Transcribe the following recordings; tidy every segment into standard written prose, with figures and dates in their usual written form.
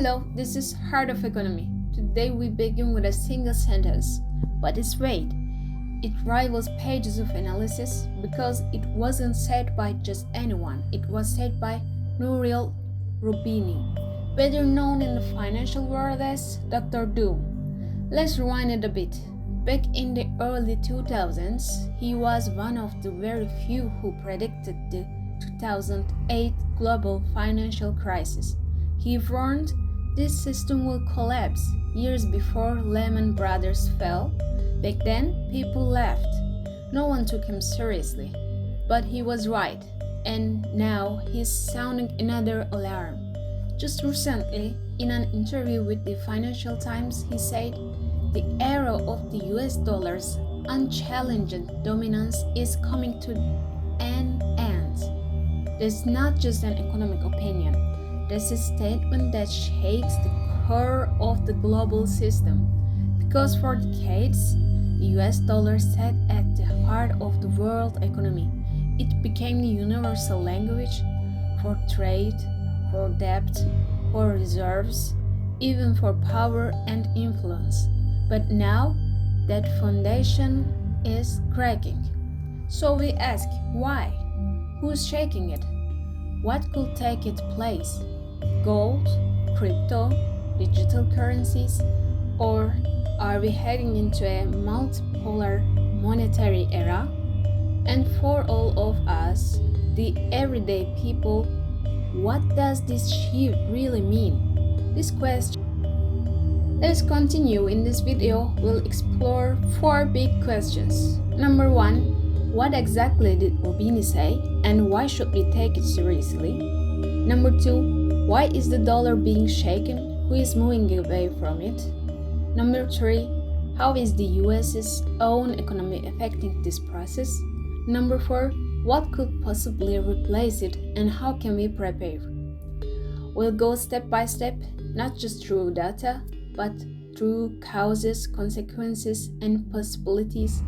Hello, this is Heart of Economy. Today we begin with a single sentence, but it's weight. It rivals pages of analysis because it wasn't said by just anyone. It was said by Nouriel Roubini, better known in the financial world as Dr. Doom. Let's rewind it a bit. Back in the early 2000s, he was one of the very few who predicted the 2008 global financial crisis. He warned this system will collapse years before Lehman Brothers fell. Back then, people laughed. No one took him seriously. But he was right, and now he's sounding another alarm. Just recently, in an interview with the Financial Times, he said, "The era of the US dollar's unchallenged dominance is coming to an end." That's not just an economic opinion. That's a statement that shakes the core of the global system. Because for decades, the US dollar sat at the heart of the world economy. It became the universal language for trade, for debt, for reserves, even for power and influence. But now, that foundation is cracking. So we ask, why? Who's shaking it? What could take its place? Gold, crypto, digital currencies, or are we heading into a multipolar monetary era? And for all of us, the everyday people, what does this shift really mean? This question. Let's continue. In this video, we'll explore 4 big questions. Number 1, what exactly did Roubini say, and why should we take it seriously? Number 2, why is the dollar being shaken? Who is moving away from it? Number 3, how is the US's own economy affecting this process? Number 4, what could possibly replace it, and how can we prepare? We'll go step by step, not just through data, but through causes, consequences, and possibilities.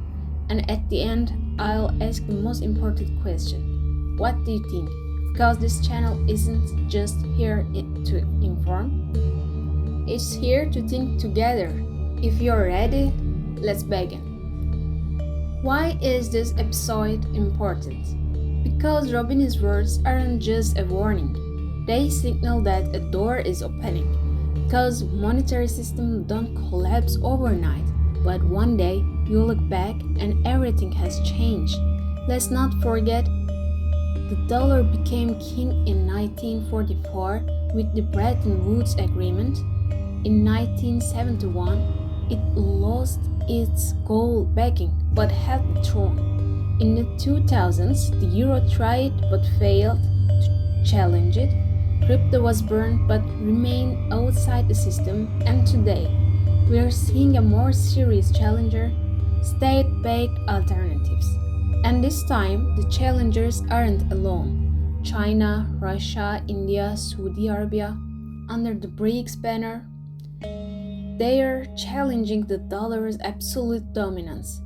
And at the end, I'll ask the most important question. What do you think? Because this channel isn't just here to inform, it's here to think together. If you're ready, let's begin. Why is this episode important? Because Roubini's words aren't just a warning. They signal that a door is opening. Because monetary systems don't collapse overnight, but one day you look back and everything has changed. Let's not forget, the dollar became king in 1944 with the Bretton Woods Agreement. In 1971, it lost its gold backing but held the throne. In the 2000s, the euro tried but failed to challenge it. Crypto was burned but remained outside the system, and today we are seeing a more serious challenger, state-backed alternatives. And this time, the challengers aren't alone. China, Russia, India, Saudi Arabia, under the BRICS banner, they are challenging the dollar's absolute dominance.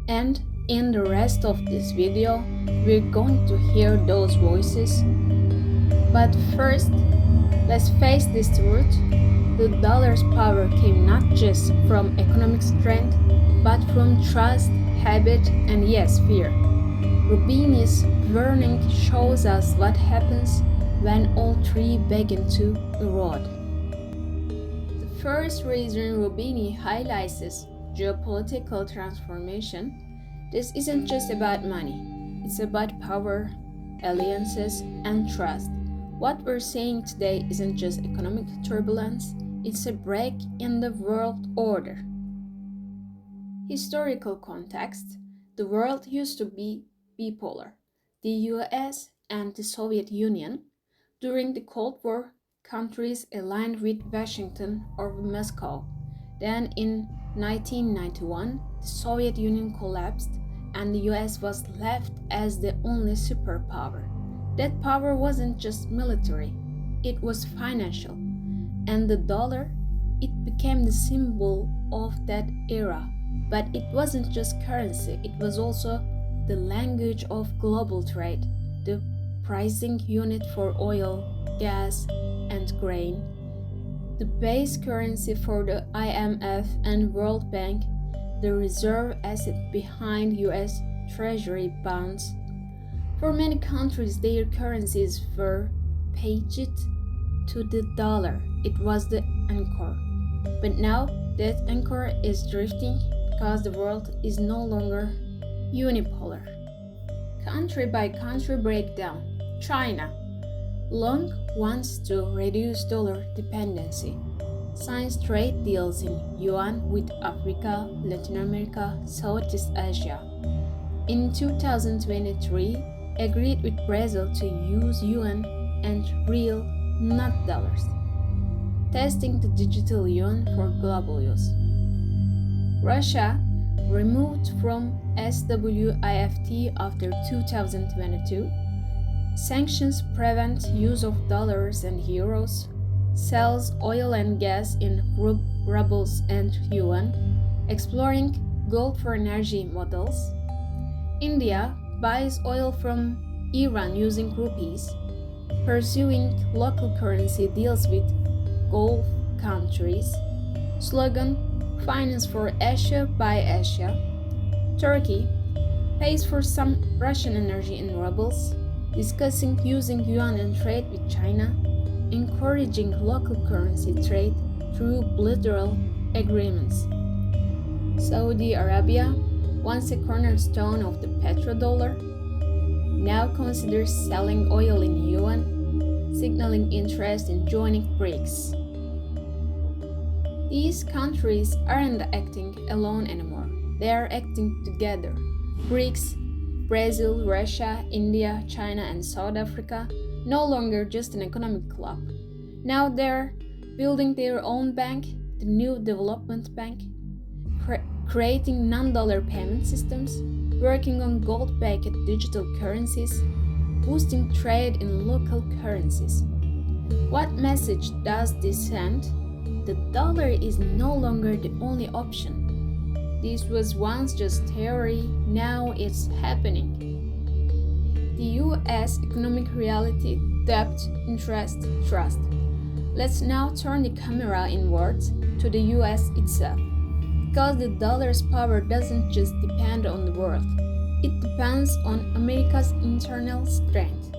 And in the rest of this video, we're going to hear those voices. But first, let's face this truth. The dollar's power came not just from economic strength, but from trust, habit, and yes, fear. Roubini's warning shows us what happens when all three begin to erode. The first reason Roubini highlights is geopolitical transformation. This isn't just about money, it's about power, alliances, and trust. What we're seeing today isn't just economic turbulence, it's a break in the world order. Historical context: the world used to be bipolar, the US and the Soviet Union. During the Cold War, countries aligned with Washington or Moscow. Then in 1991, the Soviet Union collapsed and the US was left as the only superpower. That power wasn't just military, it was financial. And the dollar, it became the symbol of that era. But it wasn't just currency, it was also the language of global trade, the pricing unit for oil, gas, and grain, the base currency for the IMF and World Bank, the reserve asset behind US Treasury bonds. For many countries, their currencies were pegged to the dollar. It was the anchor. But now that anchor is drifting because the world is no longer unipolar. Country by country breakdown. China long wants to reduce dollar dependency. Signs trade deals in yuan with Africa, Latin America, Southeast Asia. In 2023, agreed with Brazil to use yuan and real, not dollars. Testing the digital yuan for global use. Russia removed from SWIFT after 2022. Sanctions prevent use of dollars and euros, sells oil and gas in rubles and yuan, exploring gold for energy models. India buys oil from Iran using rupees, pursuing local currency deals with Gulf countries. Slogan: Finance for Asia by Asia. Turkey pays for some Russian energy in rubles, discussing using yuan in trade with China, encouraging local currency trade through bilateral agreements. Saudi Arabia, once a cornerstone of the petrodollar, now considers selling oil in yuan, signaling interest in joining BRICS. These countries aren't acting alone anymore. They are acting together. BRICS, Brazil, Russia, India, China, and South Africa, no longer just an economic club. Now they're building their own bank, the New Development Bank, creating non-dollar payment systems, working on gold-backed digital currencies, boosting trade in local currencies. What message does this send? The dollar is no longer the only option. This was once just theory, now it's happening. The US economic reality, debt, interest, trust. Let's now turn the camera inwards to the US itself. Because the dollar's power doesn't just depend on the world, it depends on America's internal strength.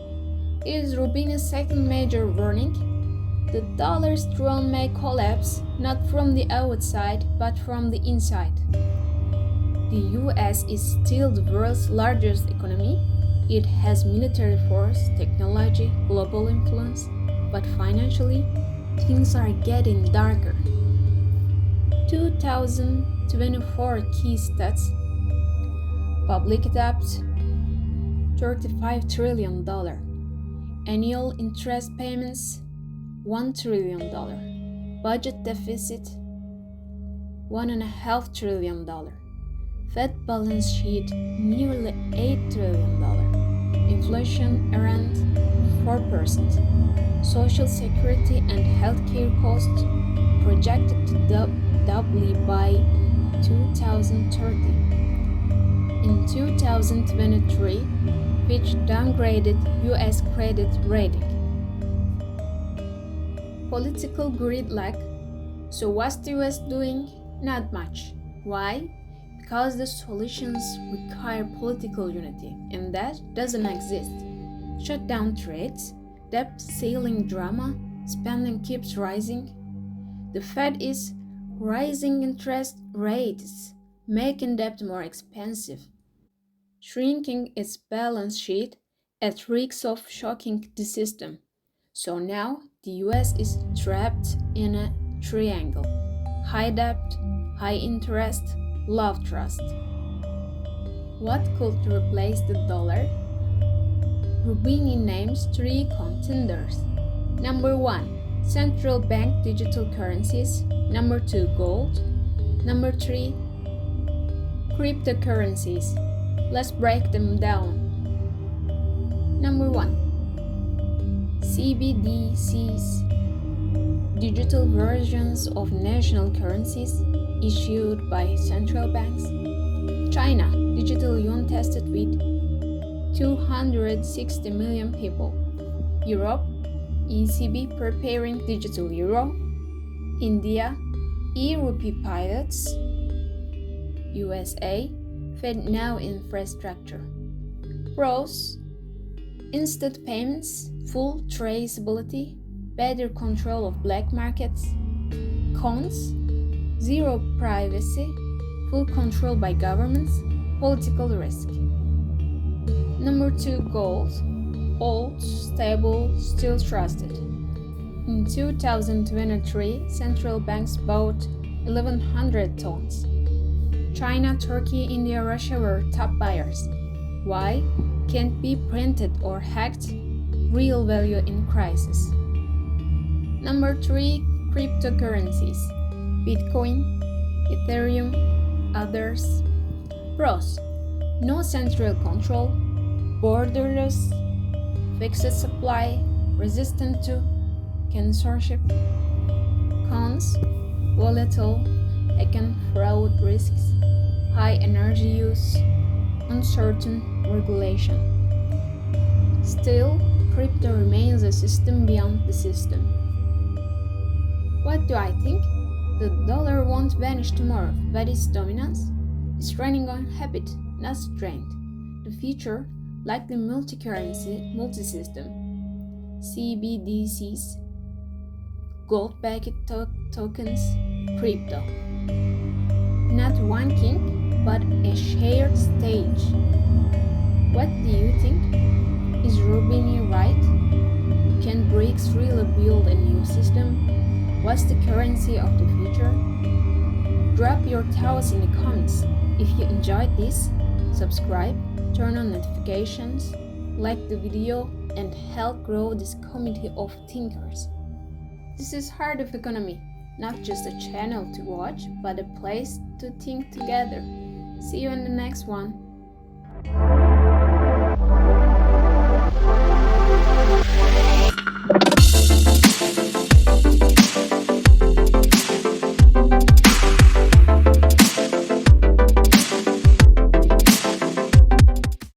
Is Roubini's second major warning? The dollar's throne may collapse, not from the outside, but from the inside. The US is still the world's largest economy. It has military force, technology, global influence, but financially, things are getting darker. 2024 key stats: public debt $35 trillion, annual interest payments $1 trillion, budget deficit $1.5 trillion, Fed balance sheet nearly $8 trillion, inflation around 4%, Social Security and healthcare costs projected to double by 2030. In 2023, Fitch downgraded US credit rating. Political gridlock. So what's the US doing? Not much. Why? Because the solutions require political unity, and that doesn't exist. Shut down trades, debt ceiling drama, spending keeps rising. The Fed is raising interest rates, making debt more expensive, shrinking its balance sheet at risk of shocking the system. So now the US is trapped in a triangle: high debt, high interest, low trust. What could replace the dollar? Roubini names 3 contenders. Number 1, central bank digital currencies. Number 2, gold. Number 3, cryptocurrencies. Let's break them down. Number 1, CBDCs, digital versions of national currencies issued by central banks. China, digital yuan tested with 260 million people. Europe, ECB preparing digital euro. India, e-rupee pilots, USA, FedNow infrastructure. Pros: instant payments, full traceability, better control of black markets. Cons: zero privacy, full control by governments, political risk. Number 2, gold. Old, stable, still trusted. In 2023, central banks bought 1,100 tons. China, Turkey, India, Russia were top buyers. Why? Can't be printed or hacked. Real value in crisis. Number 3, cryptocurrencies. Bitcoin, Ethereum, others. Pros: no central control, borderless, fixed supply, resistant to censorship. Cons: volatile, again fraud risks, high energy use, uncertain regulation. Still, crypto remains a system beyond the system. What do I think? The dollar won't vanish tomorrow, but its dominance is running on habit, not strength. The future, likely multi-currency, multi-system, CBDCs, gold-backed tokens, crypto. Not one king, but a shared stage. What do you think? Is Roubini right? Can BRICS really build a new system? What's the currency of the future? Drop your thoughts in the comments. If you enjoyed this, subscribe, turn on notifications, like the video, and help grow this community of thinkers. This is Heart of Economy, not just a channel to watch, but a place to think together. See you in the next one.